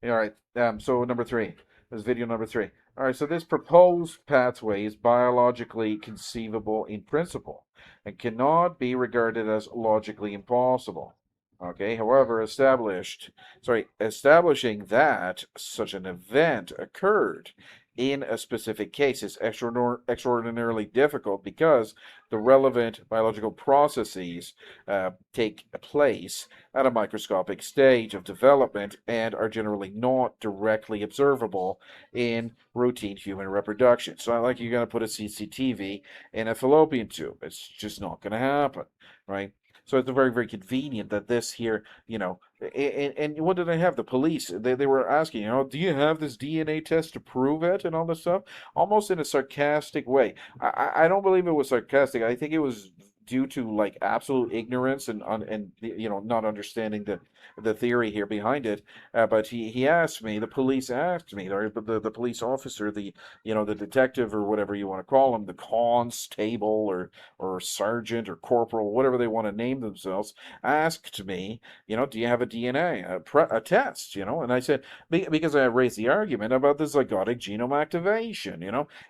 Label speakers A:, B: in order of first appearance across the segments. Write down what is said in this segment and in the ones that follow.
A: All right. So number three. This is video number three. All right. So this proposed pathway is biologically conceivable in principle and cannot be regarded as logically impossible. Okay. However, establishing that such an event occurred in a specific case is extraordinarily difficult because the relevant biological processes take place at a microscopic stage of development and are generally not directly observable in routine human reproduction. It's not like you're going to put a CCTV in a fallopian tube. It's just not going to happen, right? So it's very, very convenient that this here, and what did I have? The police, they were asking, do you have this DNA test to prove it and all this stuff? Almost in a sarcastic way. I don't believe it was sarcastic. I think it was due to like absolute ignorance and not understanding the theory here behind it. But he asked me, the police asked me, or the police officer, the detective or whatever you want to call him, the constable or sergeant or corporal, whatever they want to name themselves, asked me, do you have a DNA a test? And I said because I raised the argument about the zygotic genome activation,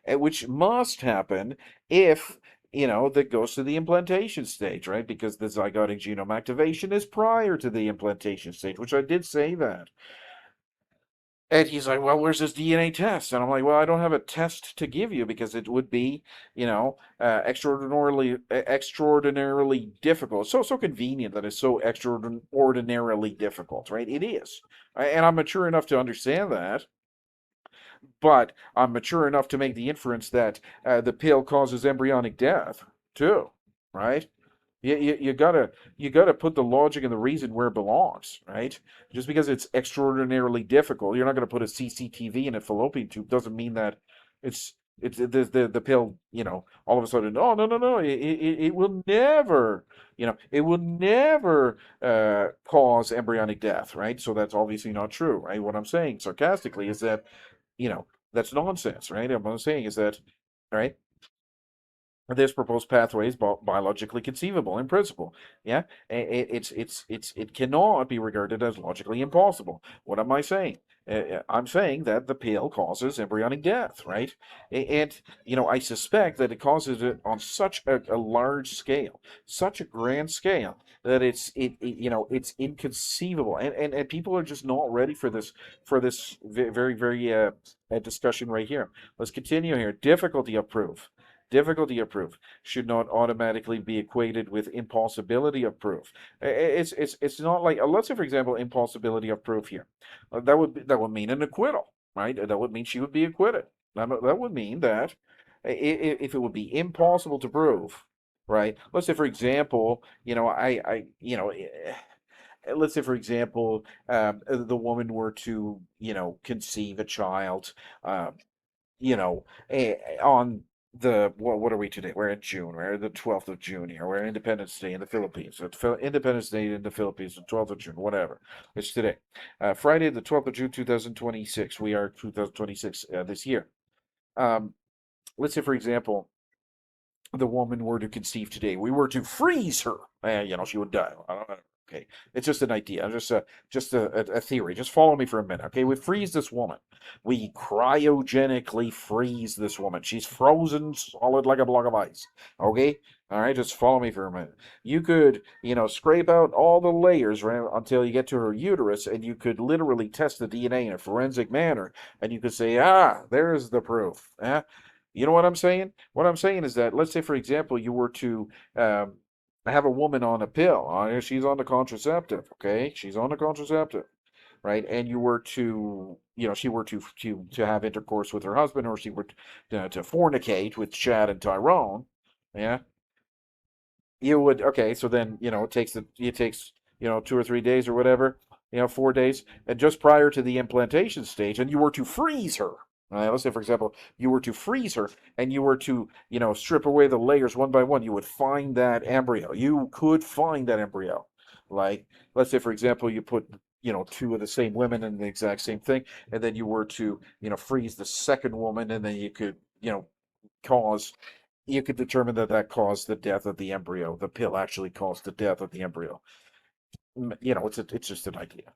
A: which must happen if that goes to the implantation stage, right? Because the zygotic genome activation is prior to the implantation stage, which I did say that. And he's like, well, where's this DNA test? And I'm like, well, I don't have a test to give you because it would be, extraordinarily difficult. So convenient that it's so extraordinarily difficult, right? It is. And I'm mature enough to understand that, but I'm mature enough to make the inference that the pill causes embryonic death too, right? You gotta put the logic and the reason where it belongs, right? Just because it's extraordinarily difficult, you're not gonna put a CCTV in a fallopian tube doesn't mean that it's the pill, all of a sudden, oh no, it will never, it will never cause embryonic death, right? So that's obviously not true, right? What I'm saying sarcastically is that, that's nonsense, right? What I'm saying is that, right? This proposed pathway is biologically conceivable in principle. Yeah, it cannot be regarded as logically impossible. What am I saying? I'm saying that the pill causes embryonic death, right? And I suspect that it causes it on such a large scale, such a grand scale that it's inconceivable, and people are just not ready for this very very discussion right here. Let's continue here. Difficulty of proof. Difficulty of proof should not automatically be equated with impossibility of proof. It's not like let's say for example impossibility of proof here. That would mean an acquittal, right? That would mean she would be acquitted. That would mean that if it would be impossible to prove, right? Let's say for example, let's say for example, the woman were to conceive a child, on what are we today? We're in June. We're the 12th of June here. We're Independence Day in the Philippines. So it's Independence Day in the Philippines, the 12th of June, whatever. It's today. Friday, the 12th of June, 2026. We are 2026 this year. Um, let's say, for example, the woman were to conceive today, we were to freeze her, she would die. I don't know. Okay, it's just an idea, just a theory. Just follow me for a minute, okay? We freeze this woman. We cryogenically freeze this woman. She's frozen solid like a block of ice. Okay, all right. Just follow me for a minute. You could, scrape out all the layers right until you get to her uterus, and you could literally test the DNA in a forensic manner, and you could say, there's the proof. You know what I'm saying? What I'm saying is that, let's say, for example, you were to have a woman on a pill. She's on the contraceptive, okay? She's on the contraceptive, right? And you were to, she were to have intercourse with her husband, or she were to fornicate with Chad and Tyrone, yeah? You would, okay, so then, it takes 2 or 3 days or whatever, 4 days, and just prior to the implantation stage, and you were to freeze her. Let's say, for example, you were to freeze her and you were to, strip away the layers one by one, you would find that embryo. You could find that embryo. Like, let's say, for example, you put, two of the same women in the exact same thing, and then you were to, freeze the second woman, and then you could, cause you could determine that that caused the death of the embryo. The pill actually caused the death of the embryo. It's just an idea.